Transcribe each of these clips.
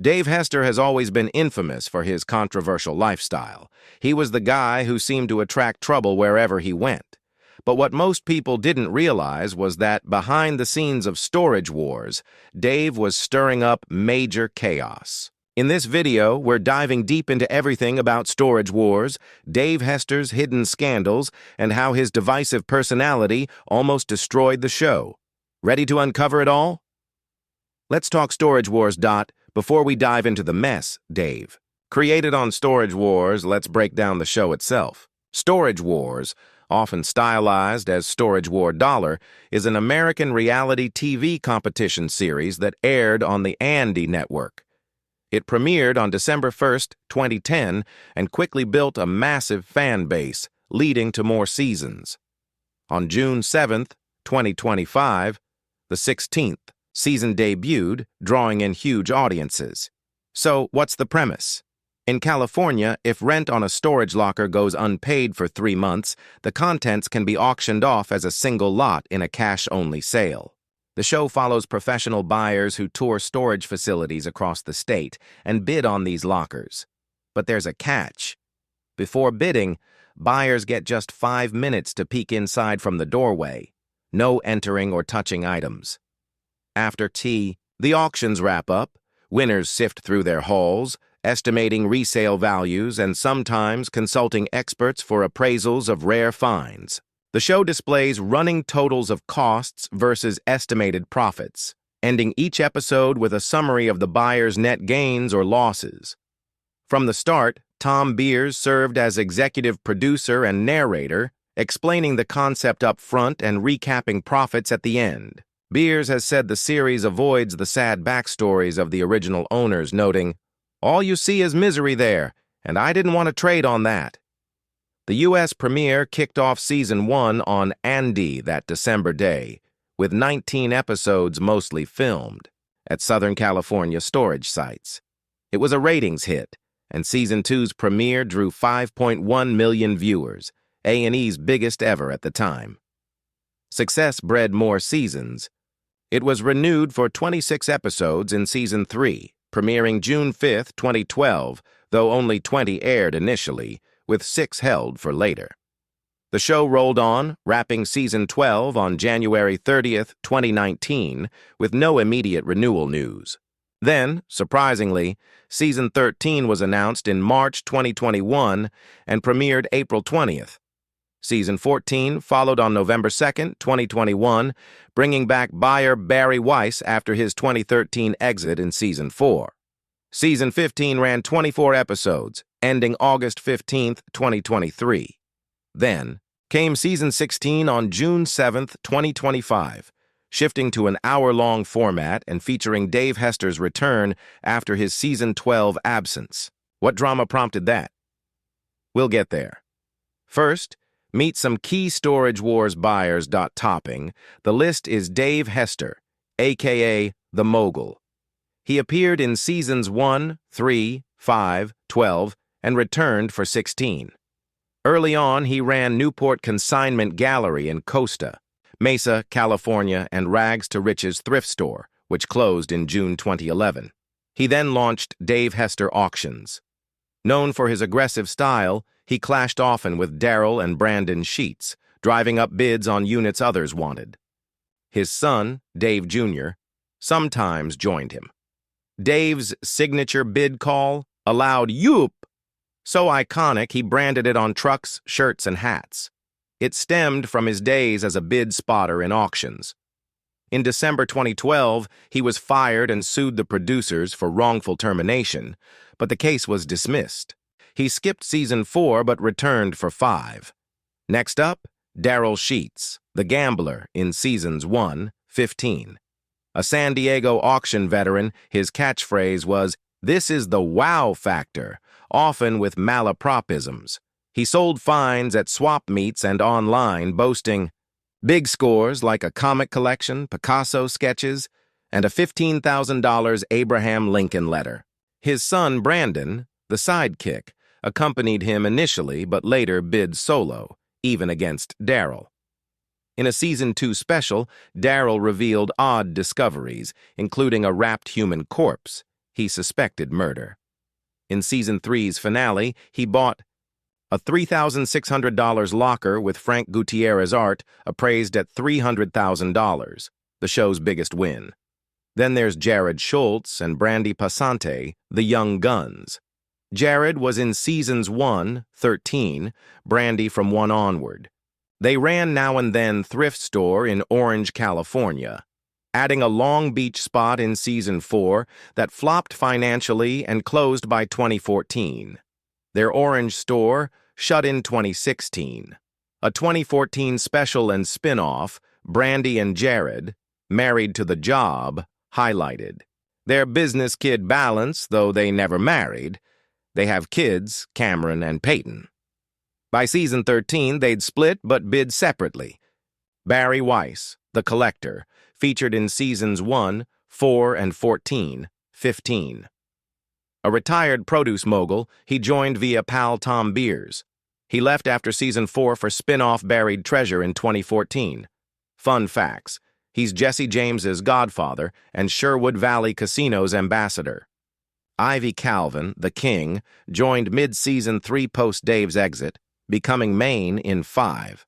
Dave Hester has always been infamous for his controversial lifestyle. He was the guy who seemed to attract trouble wherever he went. But what most people didn't realize was that behind the scenes of Storage Wars, Dave was stirring up major chaos. In this video, we're diving deep into everything about Storage Wars, Dave Hester's hidden scandals, and how his divisive personality almost destroyed the show. Ready to uncover it all? Let's talk Storage Wars. Before we dive into the mess, Dave. Created on Storage Wars, let's break down the show itself. Storage Wars, often stylized as Storage War Dollar, is an American reality TV competition series that aired on the Andy Network. It premiered on December 1st, 2010, and quickly built a massive fan base, leading to more seasons. On June 7th, 2025, the 16th season debuted, drawing in huge audiences. So, what's the premise? In California, if rent on a storage locker goes unpaid for 3 months, the contents can be auctioned off as a single lot in a cash-only sale. The show follows professional buyers who tour storage facilities across the state and bid on these lockers. But there's a catch. Before bidding, buyers get just 5 minutes to peek inside from the doorway. No entering or touching items. After tea, the auctions wrap up. Winners sift through their hauls, estimating resale values and sometimes consulting experts for appraisals of rare finds. The show displays running totals of costs versus estimated profits, ending each episode with a summary of the buyer's net gains or losses. From the start, Tom Beers served as executive producer and narrator, explaining the concept up front and recapping profits at the end. Beers has said the series avoids the sad backstories of the original owners, noting, "All you see is misery there, and I didn't want to trade on that." The U.S. premiere kicked off Season 1 on Andy that December day, with 19 episodes mostly filmed at Southern California storage sites. It was a ratings hit, and Season 2's premiere drew 5.1 million viewers, A&E's biggest ever at the time. Success bred more seasons. It was renewed for 26 episodes in Season 3, premiering June 5, 2012, though only 20 aired initially, with 6 held for later. The show rolled on, wrapping Season 12 on January 30th, 2019, with no immediate renewal news. Then, surprisingly, Season 13 was announced in March 2021 and premiered April 20th. Season 14 followed on November 2nd, 2021, bringing back buyer Barry Weiss after his 2013 exit in Season 4. Season 15 ran 24 episodes, ending August 15th, 2023. Then came Season 16 on June 7th, 2025, shifting to an hour-long format and featuring Dave Hester's return after his Season 12 absence. What drama prompted that? We'll get there. First, meet some key Storage Wars buyers. Topping the list is Dave Hester, a.k.a. The Mogul. He appeared in Seasons 1, 3, 5, 12, and returned for 16. Early on, he ran Newport Consignment Gallery in Costa, Mesa, California, and Rags to Riches thrift store, which closed in June 2011. He then launched Dave Hester Auctions. Known for his aggressive style, he clashed often with Daryl and Brandon Sheets, driving up bids on units others wanted. His son, Dave Jr., sometimes joined him. Dave's signature bid call, a loud Yuuup, so iconic he branded it on trucks, shirts, and hats. It stemmed from his days as a bid spotter in auctions. In December 2012, he was fired and sued the producers for wrongful termination, but the case was dismissed. He skipped Season 4 but returned for 5. Next up, Daryl Sheets, the gambler in Seasons 1, 15. A San Diego auction veteran, his catchphrase was, "This is the wow factor," often with malapropisms. He sold finds at swap meets and online, boasting big scores like a comic collection, Picasso sketches, and a $15,000 Abraham Lincoln letter. His son, Brandon, the sidekick, accompanied him initially but later bid solo, even against Daryl. In a Season 2 special, Daryl revealed odd discoveries, including a wrapped human corpse. he suspected murder. In Season 3's finale, he bought a $3,600 locker with Frank Gutierrez art appraised at $300,000, the show's biggest win. Then there's Jared Schultz and Brandy Passante, the young guns. Jared was in Seasons 1, 13, Brandy from 1 onward. They ran Now and Then thrift store in Orange, California, adding a Long Beach spot in Season 4 that flopped financially and closed by 2014. Their Orange store shut in 2016. A 2014 special and spin-off, Brandy and Jared, Married to the Job, highlighted their business kid balance, though they never married. They have kids, Cameron and Peyton. By Season 13, they'd split but bid separately. Barry Weiss, the collector, featured in Seasons 1, 4, and 14, 15. A retired produce mogul, he joined via pal Tom Beers. He left after Season 4 for spin-off Buried Treasure in 2014. Fun facts: he's Jesse James's godfather and Sherwood Valley Casino's ambassador. Ivy Calvin, the king, joined mid-Season 3 post-Dave's exit, becoming main in 5.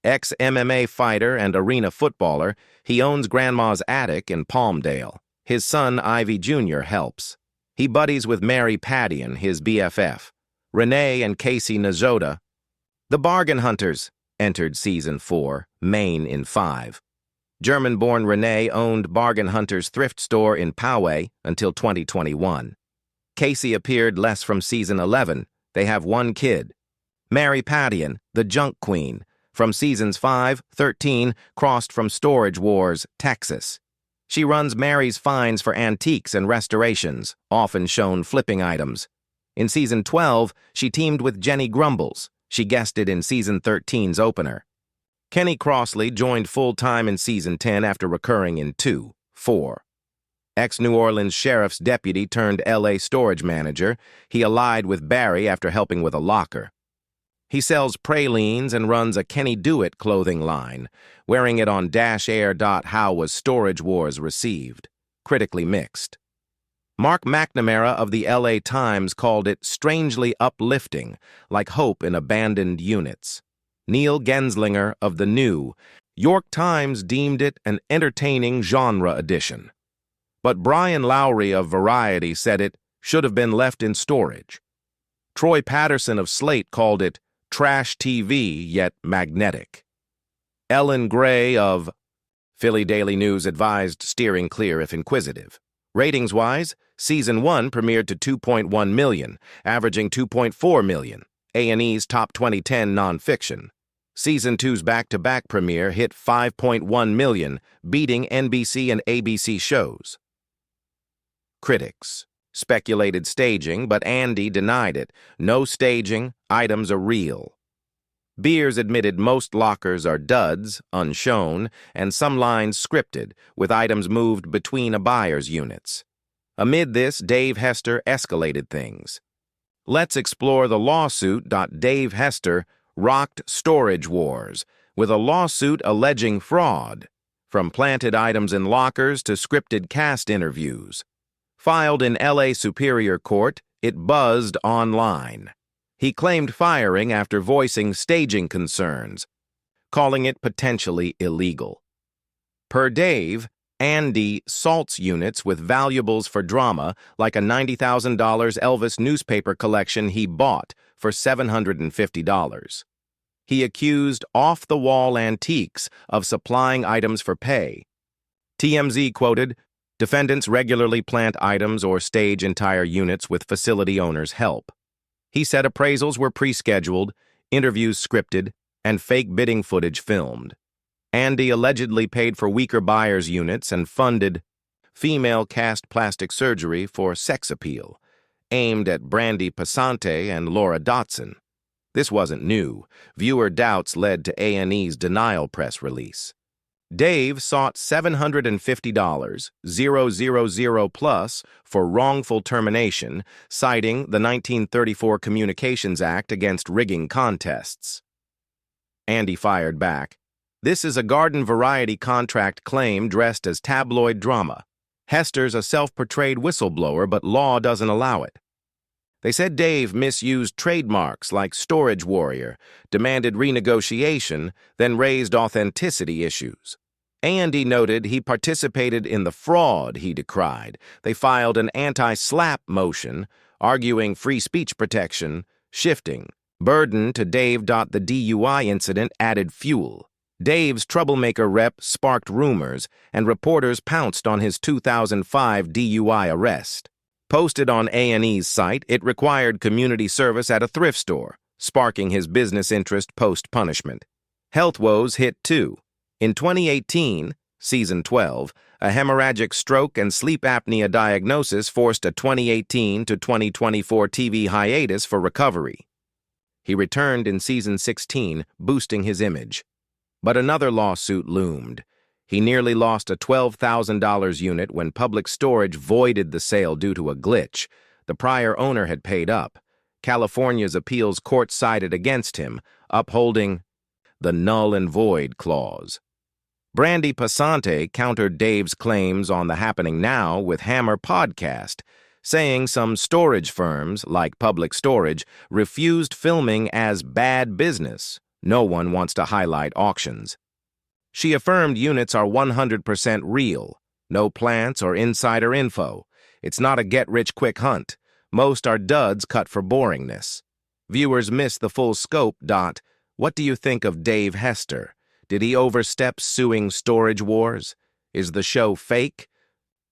Ex-MMA fighter and arena footballer, he owns Grandma's Attic in Palmdale. His son, Ivy Jr., helps. He buddies with Mary Padian, his BFF. Renee and Casey Nazoda. The Bargain Hunters entered Season 4, main in 5. German-born Renee owned Bargain Hunters thrift store in Poway until 2021. Casey appeared less from Season 11. They have 1 kid. Mary Padian, the Junk Queen, from Seasons 5, 13, crossed from Storage Wars, Texas. She runs Mary's Finds for antiques and restorations, often shown flipping items. In Season 12, she teamed with Jenny Grumbles. She guested in Season 13's opener. Kenny Crossley joined full-time in Season 10 after recurring in 2, 4. Ex-New Orleans sheriff's deputy turned L.A. storage manager, he allied with Barry after helping with a locker. He sells pralines and runs a Kenny Do-It clothing line, wearing it on Air. How was Storage Wars received? Critically mixed. Mark McNamara of the L.A. Times called it strangely uplifting, like hope in abandoned units. Neil Genslinger of The New York Times deemed it an entertaining genre edition. But Brian Lowry of Variety said it should have been left in storage. Troy Patterson of Slate called it trash TV, yet magnetic. Ellen Gray of Philly Daily News advised steering clear if inquisitive. Ratings-wise, Season 1 premiered to 2.1 million, averaging 2.4 million, A&E's top 2010 nonfiction. Season 2's back-to-back premiere hit 5.1 million, beating NBC and ABC shows. Critics speculated staging, but Andy denied it. No staging, items are real. Beers admitted most lockers are duds, unshown, and some lines scripted, with items moved between a buyer's units. Amid this, Dave Hester escalated things. Let's explore the lawsuit. Dave Hester rocked Storage Wars, with a lawsuit alleging fraud, from planted items in lockers to scripted cast interviews. Filed in L.A. Superior Court, it buzzed online. He claimed firing after voicing staging concerns, calling it potentially illegal. Per Dave, Andy salts units with valuables for drama, like a $90,000 Elvis newspaper collection he bought for $750. He accused off-the-wall antiques of supplying items for pay. TMZ quoted, "Defendants regularly plant items or stage entire units with facility owners' help." He said appraisals were pre-scheduled, interviews scripted, and fake bidding footage filmed. Andy allegedly paid for weaker buyers' units and funded female cast plastic surgery for sex appeal, aimed at Brandy Passante and Laura Dotson. This wasn't new. Viewer doubts led to A&E's denial press release. Dave sought $750, 000 plus, for wrongful termination, citing the 1934 Communications Act against rigging contests. Andy fired back. "This is a garden variety contract claim dressed as tabloid drama. Hester's a self-portrayed whistleblower, but law doesn't allow it. They said Dave misused trademarks like Storage Warrior, demanded renegotiation, then raised authenticity issues. And he noted he participated in the fraud he decried. They filed an anti-SLAPP motion, arguing free speech protection, shifting burden to Dave. The DUI incident added fuel. Dave's troublemaker rep sparked rumors, and reporters pounced on his 2005 DUI arrest. Posted on A&E's site, it required community service at a thrift store, sparking his business interest post-punishment. Health woes hit too. In 2018, Season 12, a hemorrhagic stroke and sleep apnea diagnosis forced a 2018 to 2024 TV hiatus for recovery. He returned in Season 16, boosting his image. But another lawsuit loomed. He nearly lost a $12,000 unit when Public Storage voided the sale due to a glitch. The prior owner had paid up. California's appeals court sided against him, upholding the null and void clause. Brandy Passante countered Dave's claims on The Happening Now with Hammer Podcast, saying some storage firms, like Public Storage, refused filming as bad business. No one wants to highlight auctions. She affirmed units are 100% real, no plants or insider info. It's not a get-rich-quick hunt. Most are duds cut for boringness. Viewers miss the full scope. What do you think of Dave Hester? Did he overstep suing Storage Wars? Is the show fake?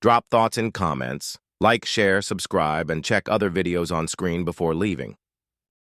Drop thoughts in comments. Like, share, subscribe, and check other videos on screen before leaving.